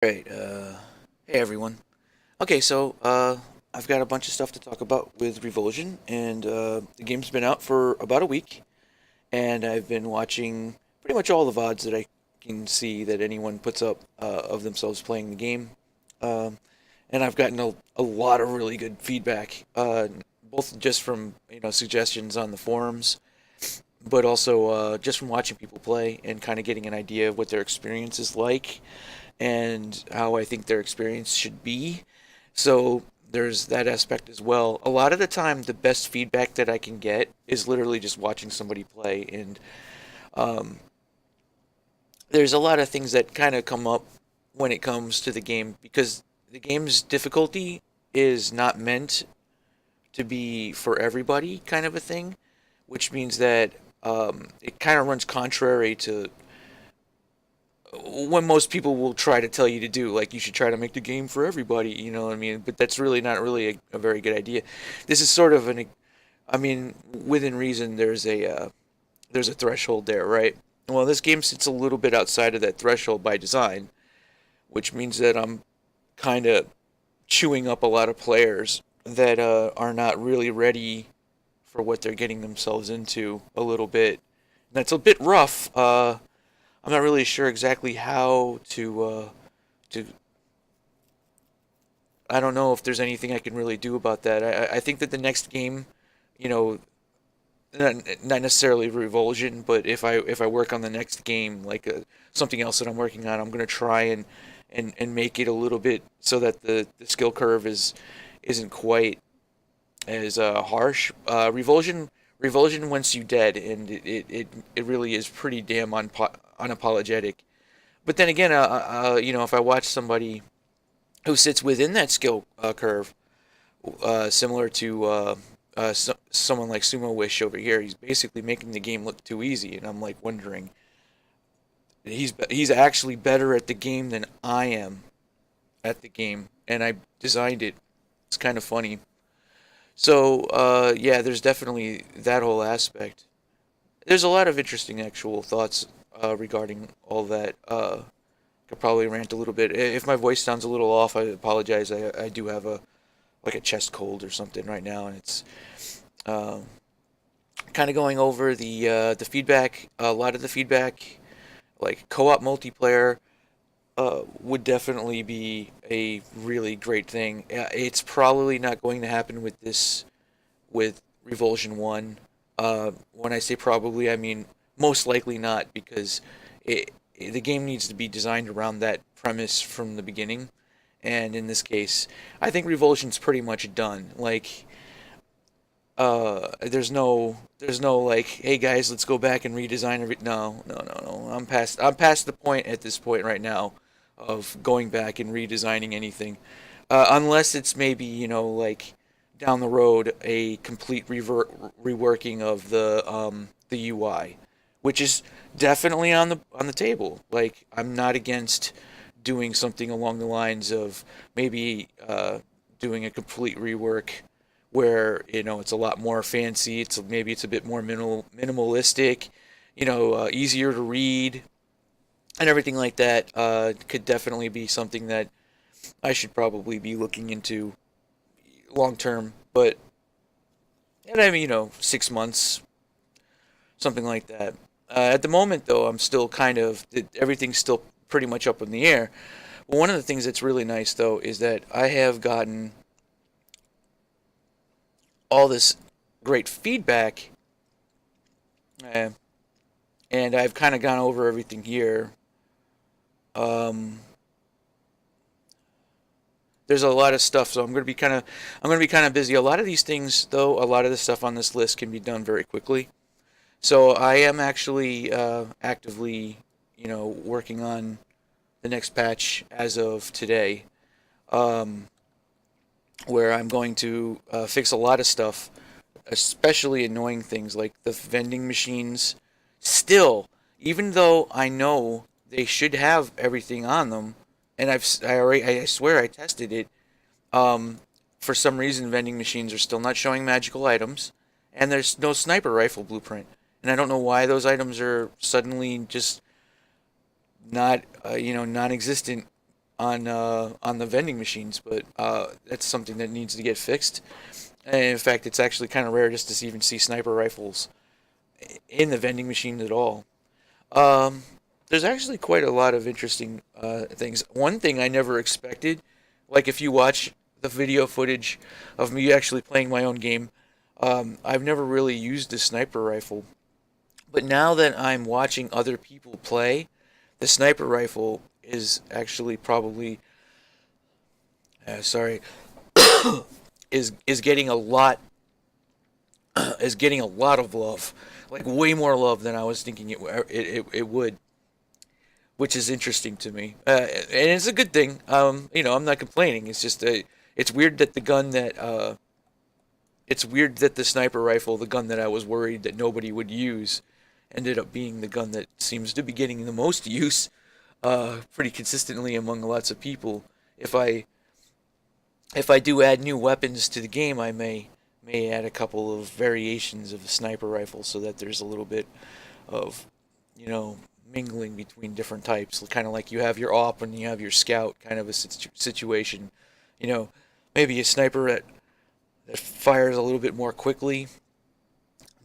Great. Hey everyone. Okay, so I've got a bunch of stuff to talk about with Revulsion, and the game's been out for about a week, and I've been watching pretty much all the VODs that I can see that anyone puts up of themselves playing the game, um, and I've gotten a lot of really good feedback, both just from suggestions on the forums, but also just from watching people play and kind of getting an idea of what their experience is like and how I think their experience should be. So there's that aspect as well. A lot of the time, the best feedback that I can get is literally just watching somebody play. And um, there's a lot of things that kind of come up when it comes to the game because the game's difficulty is not meant to be for everybody, kind of a thing, which means that it kind of runs contrary to when most people will try to tell you to do, like you should try to make the game for everybody, you know what I mean? But that's really not really a very good idea. This is sort of I mean, within reason, there's a threshold there, right? Well, this game sits a little bit outside of that threshold by design, which means that I'm kind of chewing up a lot of players that are not really ready for what they're getting themselves into a little bit. That's a bit rough. I'm not really sure exactly how to. I don't know if there's anything I can really do about that. I think that the next game, you know, not necessarily Revulsion, but if I work on the next game, like something else that I'm working on, I'm gonna try and make it a little bit so that the skill curve isn't quite as harsh. Revulsion wants you dead, and it really is pretty damn unapologetic. But then again, if I watch somebody who sits within that skill curve, similar to someone like Sumo Wish over here, he's basically making the game look too easy, and I'm like wondering, he's actually better at the game than I am at the game, and I designed it. It's kind of funny. So yeah, there's definitely that whole aspect. There's a lot of interesting actual thoughts regarding all that. Could probably rant a little bit. If my voice sounds a little off, I apologize. I do have a chest cold or something right now, and it's um, kind of going over the feedback. A lot of the feedback, like co-op multiplayer, would definitely be a really great thing. It's probably not going to happen with Revulsion One. When I say probably, I mean most likely not because the game needs to be designed around that premise from the beginning. And in this case, I think Revulsion's pretty much done. Like, there's no like, hey guys, let's go back and redesign every. No, no, no, no. I'm past the point at this point right now of going back and redesigning anything, unless it's maybe like down the road a complete reworking of the UI, which is definitely on the table. Like I'm not against doing something along the lines of maybe doing a complete rework where it's a lot more fancy. It's a bit more minimalistic, easier to read and everything like that. Could definitely be something that I should probably be looking into long term. But and I mean, 6 months, something like that. At the moment, though, I'm still everything's still pretty much up in the air. But one of the things that's really nice, though, is that I have gotten all this great feedback, uh, and I've kind of gone over everything here. Um, there's a lot of stuff, so I'm going to be kind of busy. A lot of these things, though, a lot of the stuff on this list can be done very quickly. So I am actually actively, working on the next patch as of today, um, where I'm going to fix a lot of stuff, especially annoying things like the vending machines. Still, even though I know they should have everything on them, and I swear I tested it. Um, for some reason, vending machines are still not showing magical items, and there's no sniper rifle blueprint. And I don't know why those items are suddenly just not, non-existent on the vending machines, but that's something that needs to get fixed. And in fact, it's actually kind of rare just to even see sniper rifles in the vending machine at all. Um, there's actually quite a lot of interesting things. One thing I never expected, like if you watch the video footage of me actually playing my own game, I've never really used a sniper rifle. But now that I'm watching other people play, the sniper rifle is actually probably, sorry, is getting a lot is getting a lot of love, like way more love than I was thinking it would, which is interesting to me, and it's a good thing. I'm not complaining. It's just it's weird that it's weird that the sniper rifle, the gun that I was worried that nobody would use, ended up being the gun that seems to be getting the most use, pretty consistently among lots of people. If I if I do add new weapons to the game, I may add a couple of variations of the sniper rifle so that there's a little bit of, you know, mingling between different types, kind of like you have your op and you have your scout kind of a situation. You know, maybe a sniper that fires a little bit more quickly,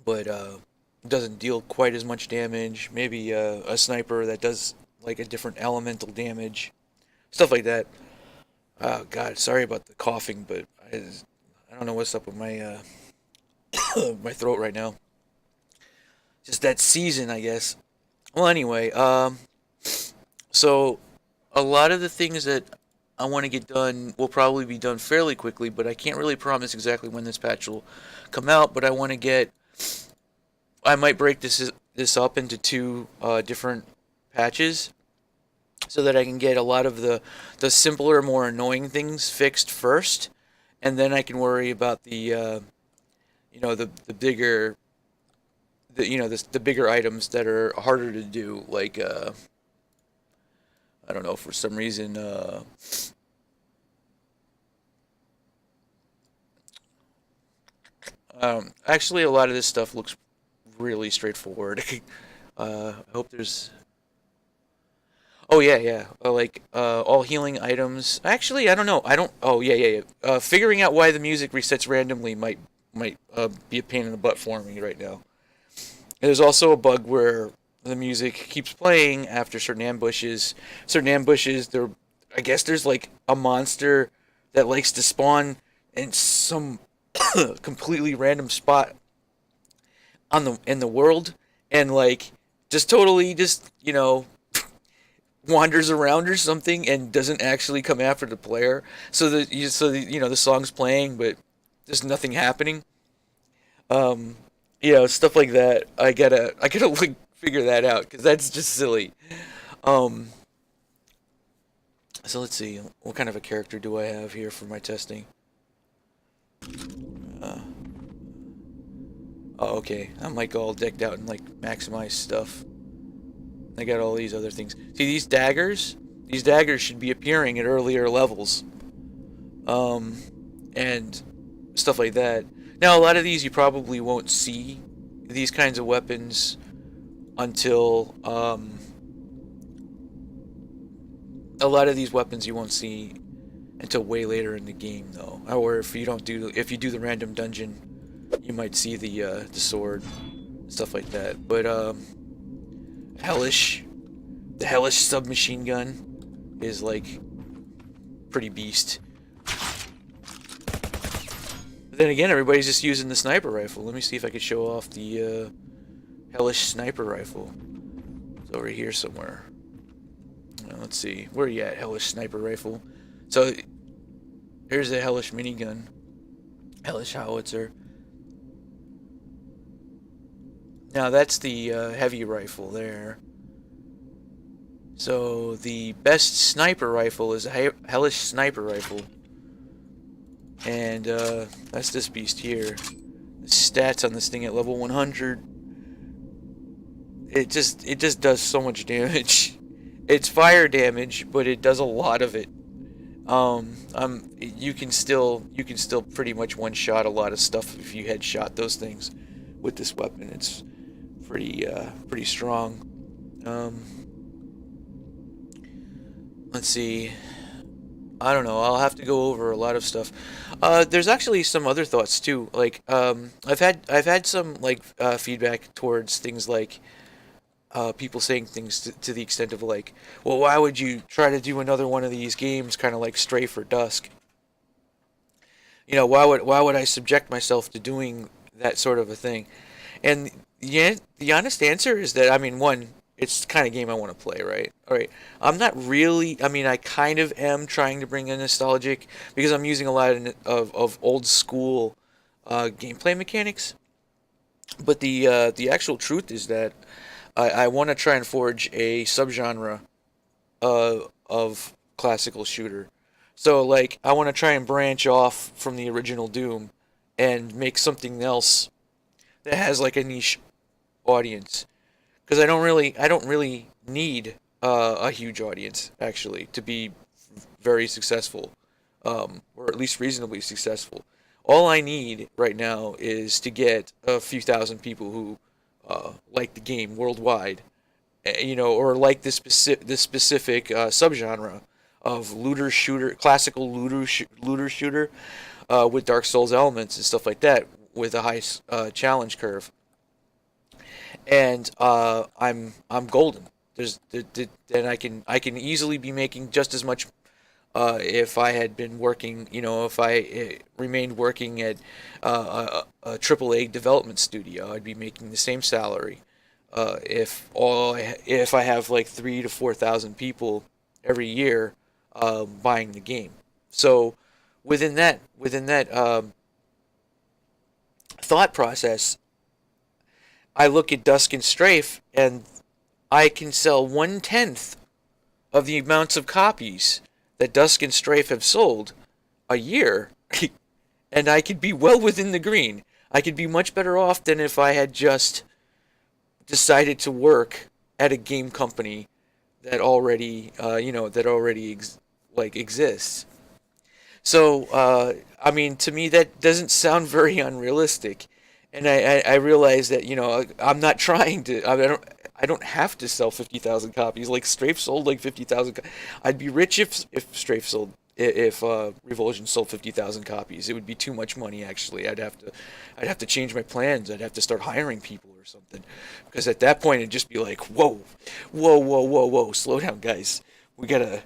but doesn't deal quite as much damage. Maybe a sniper that does like a different elemental damage, stuff like that. Oh God, sorry about the coughing, but I don't know what's up with my my throat right now. Just that season, I guess. Well, anyway, so a lot of the things that I want to get done will probably be done fairly quickly, but I can't really promise exactly when this patch will come out. But I might break this up into two different patches so that I can get a lot of the simpler, more annoying things fixed first, and then I can worry about the bigger the bigger items that are harder to do, like I don't know, for some reason actually a lot of this stuff looks really straightforward. I hope there's Oh yeah, yeah. Like all healing items. Actually, I don't know. I don't. Oh yeah, yeah, yeah. Figuring out why the music resets randomly might be a pain in the butt for me right now. There's also a bug where the music keeps playing after certain ambushes. Certain ambushes, there, I guess there's like a monster that likes to spawn in some completely random spot in the world, and like just totally just wanders around or something and doesn't actually come after the player. The song's playing, but there's nothing happening. Um, Stuff like that. I gotta like figure that out because that's just silly. Um, so let's see, what kind of a character do I have here for my testing? Uh, oh, okay. I'm like all decked out and like maximized stuff. I got all these other things. See these daggers? These daggers should be appearing at earlier levels. Um, and stuff like that. Now, a lot of these you probably won't see these kinds of weapons until a lot of these weapons you won't see until way later in the game, though. Or if you do the random dungeon, you might see the sword, stuff like that. But hellish, the hellish submachine gun is like pretty beast. But then again, everybody's just using the sniper rifle. Let me see if I can show off the hellish sniper rifle. It's over here somewhere. Let's see. Where are you at, hellish sniper rifle? So, here's the hellish minigun. Hellish howitzer. Now, that's the heavy rifle there. So, the best sniper rifle is a hellish sniper rifle. And that's this beast here. The stats on this thing at level 100. It just does so much damage. It's fire damage, but it does a lot of it. You can still pretty much one shot a lot of stuff if you headshot those things with this weapon. It's pretty strong. Let's see. I don't know. I'll have to go over a lot of stuff. There's actually some other thoughts too. Like, I've had some like feedback towards things like people saying things to the extent of like, well, why would you try to do another one of these games, kind of like Stray for Dusk? Why would I subject myself to doing that sort of a thing? And yeah, the honest answer is that, I mean, one, it's the kind of game I want to play, right? All right. I'm not really. I mean, I kind of am trying to bring in nostalgic because I'm using a lot of old school gameplay mechanics. But the actual truth is that I want to try and forge a subgenre of classical shooter. So like I want to try and branch off from the original Doom and make something else that has like a niche audience. Because I don't really need a huge audience actually to be very successful, or at least reasonably successful. All I need right now is to get a few thousand people who like the game worldwide, or like this specific subgenre of looter shooter, classical looter shooter, with Dark Souls elements and stuff like that, with a high challenge curve, and I'm golden. Then I can easily be making just as much if I had been working, if I remained working at a AAA development studio, I'd be making the same salary. If I have like 3 to 4 thousand people every year buying the game, so within that thought process, I look at Dusk and Strafe, and I can sell 1/10 of the amounts of copies that Dusk and Strafe have sold a year, and I could be well within the green. I could be much better off than if I had just decided to work at a game company that already exists. So, I mean, to me, that doesn't sound very unrealistic, and I realize that I'm not trying to. I don't have to sell 50,000 copies. Like Strafe sold like 50,000. I'd be rich if Strafe sold if Revulsion sold 50,000 copies. It would be too much money actually. I'd have to change my plans. I'd have to start hiring people or something, because at that point it'd just be like, whoa, whoa, whoa, whoa, whoa, slow down, guys. We gotta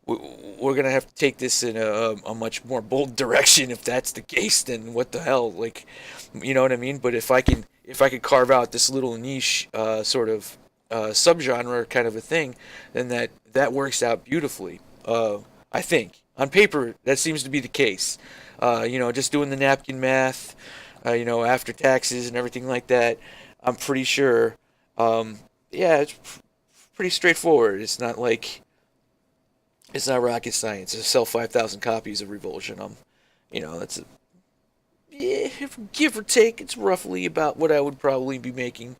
we're gonna have to take this in a much more bold direction. If that's the case, then what the hell? Like, you know what I mean? But if I could carve out this little niche sort of subgenre kind of a thing, then that works out beautifully. I think on paper that seems to be the case. Just doing the napkin math, after taxes and everything like that, I'm pretty sure. Yeah, it's pretty straightforward. It's not rocket science. To sell 5,000 copies of Revulsion, that's yeah, give or take. It's roughly about what I would probably be making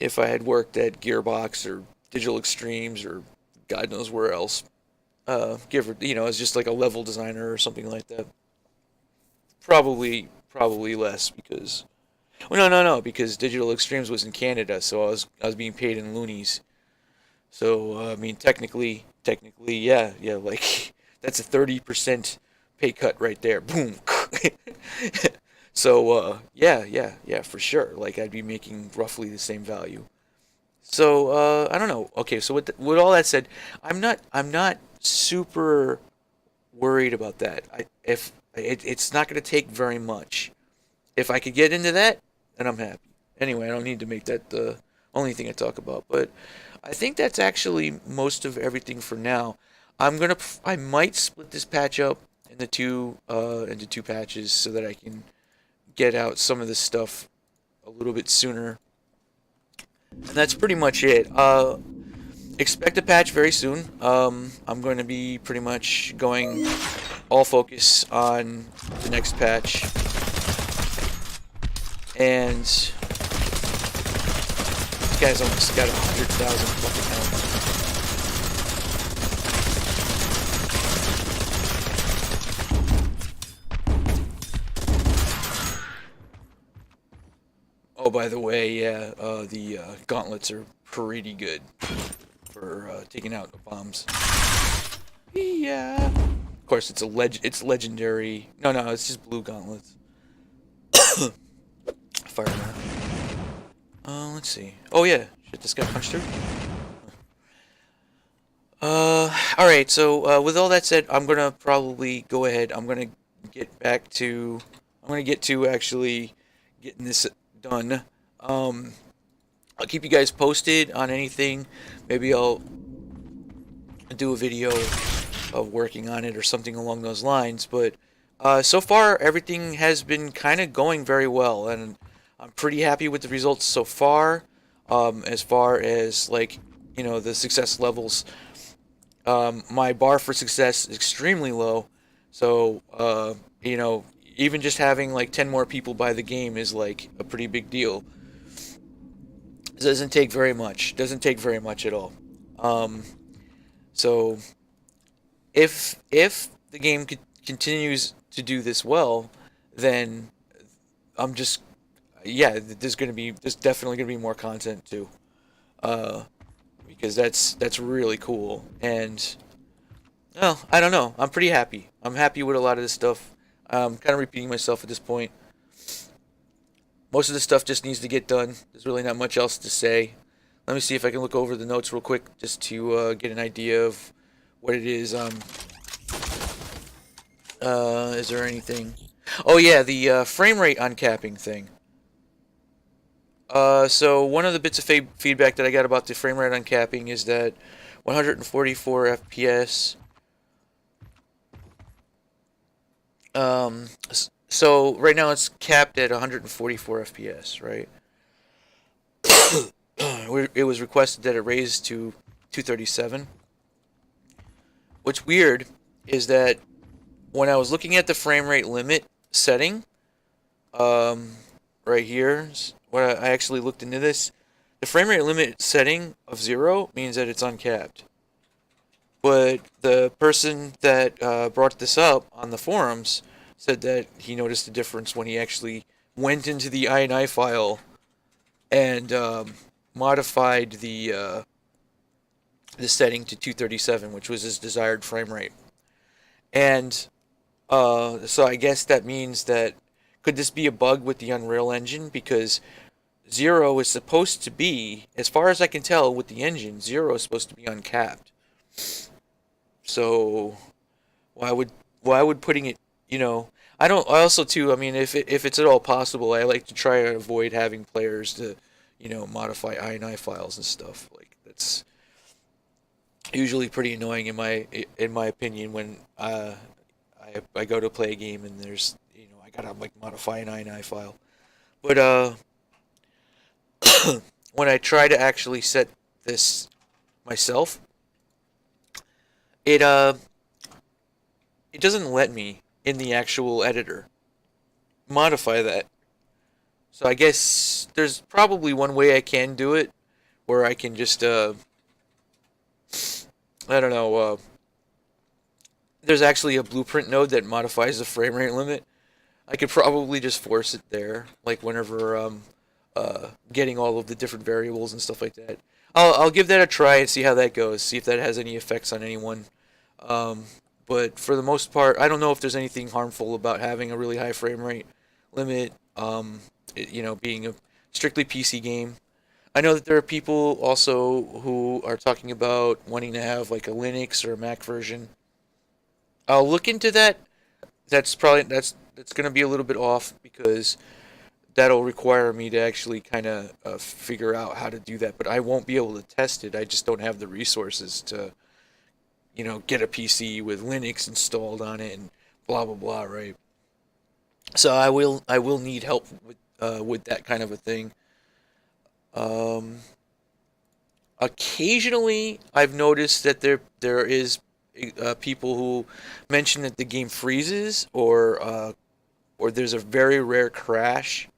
if I had worked at Gearbox or Digital Extremes or God knows where else. As just like a level designer or something like that. Probably less because. Well, no, no, no, because Digital Extremes was in Canada, so I was being paid in loonies. So I mean, technically, yeah, yeah, like that's a 30% pay cut right there. Boom. So yeah, yeah, yeah, for sure. Like I'd be making roughly the same value. So I don't know. Okay, so with all that said, I'm not super worried about that. If it's not going to take very much. If I could get into that, then I'm happy. Anyway, I don't need to make that the only thing I talk about. But I think that's actually most of everything for now. I might split this patch up into two patches so that I can get out some of this stuff a little bit sooner. And that's pretty much it. Expect a patch very soon. I'm going to be pretty much going all focus on the next patch. And this guy's almost got 100,000 fucking health. Oh, by the way, yeah, the gauntlets are pretty good for taking out bombs. Yeah. course, it's legendary. No, no, it's just blue gauntlets. Fire that. Let's see. Oh yeah, shit, this guy punched through. All right. So with all that said, I'm gonna probably go ahead. I'm gonna get back to. I'm gonna get to actually getting this done. Um, I'll keep you guys posted on anything. Maybe I'll do a video of working on it or something along those lines. But so far, everything has been kind of going very well, and I'm pretty happy with the results so far. As far as like the success levels, my bar for success is extremely low. So even just having like 10 more people buy the game is like a pretty big deal. It doesn't take very much. Doesn't take very much at all. Um, so if the game continues to do this well, then I'm just yeah. There's definitely gonna be more content too. Uh, because that's really cool. And well, I don't know. I'm pretty happy. I'm happy with a lot of this stuff. I'm kind of repeating myself at this point. Most of the stuff just needs to get done. There's really not much else to say. Let me see if I can look over the notes real quick just to get an idea of what it is. Is there anything? Oh yeah, the frame rate uncapping thing. So one of the bits of feedback that I got about the frame rate uncapping is that 144 FPS. So right now it's capped at 144 FPS, right? It was requested that it raise to 237. What's weird is that when I was looking at the frame rate limit setting, um, right here, when I actually looked into this, the frame rate limit setting of 0 means that it's uncapped. But the person that brought this up on the forums said that he noticed the difference when he actually went into the INI file and modified the setting to 237, which was his desired frame rate. And so I guess that means that could this be a bug with the Unreal Engine? Because 0 is supposed to be, as far as I can tell with the engine, 0 is supposed to be uncapped. So why would putting it, I don't, I also too, I mean, if it's at all possible, I like to try and avoid having players to, modify INI files and stuff. Like that's usually pretty annoying in my opinion when I go to play a game and there's, I gotta like modify an INI file. But when I try to actually set this myself, it it doesn't let me in the actual editor modify that. So I guess there's probably one way I can do it where I can just I don't know, there's actually a blueprint node that modifies the frame rate limit. I could probably just force it there, like whenever getting all of the different variables and stuff like that. I'll give that a try and see how that goes. See if that has any effects on anyone. Um, but for the most part, I don't know if there's anything harmful about having a really high frame rate limit. Being a strictly PC game. I know that there are people also who are talking about wanting to have like a Linux or a Mac version. I'll look into that. That's going to be a little bit off because that'll require me to actually kind of figure out how to do that. But I won't be able to test it. I just don't have the resources to, get a PC with Linux installed on it and blah blah blah, right? So I will need help with that kind of a thing. Um, Occasionally, I've noticed that there is people who mention that the game freezes or there's a very rare crash,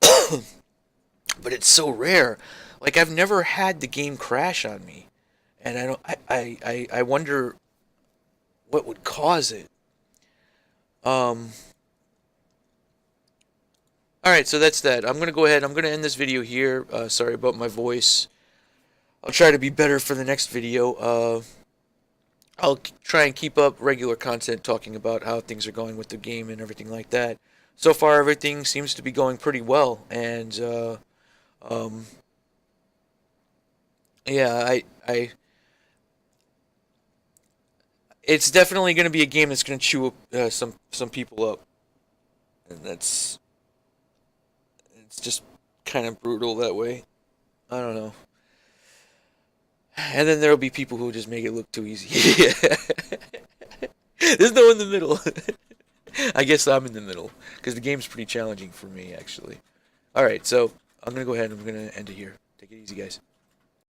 but it's so rare. Like I've never had the game crash on me, and I don't. I wonder what would cause it. Um. All right, so that's that. I'm gonna go ahead. I'm gonna end this video here. Sorry about my voice. I'll try to be better for the next video. try and keep up regular content talking about how things are going with the game and everything like that. So far, everything seems to be going pretty well, and um, yeah, it's definitely going to be a game that's going to chew up, some people up, and it's just kind of brutal that way. I don't know. And then there'll be people who just make it look too easy. There's no in the middle. I guess I'm in the middle because the game's pretty challenging for me actually. All right, so I'm gonna go ahead and I'm gonna end it here. Take it easy, guys.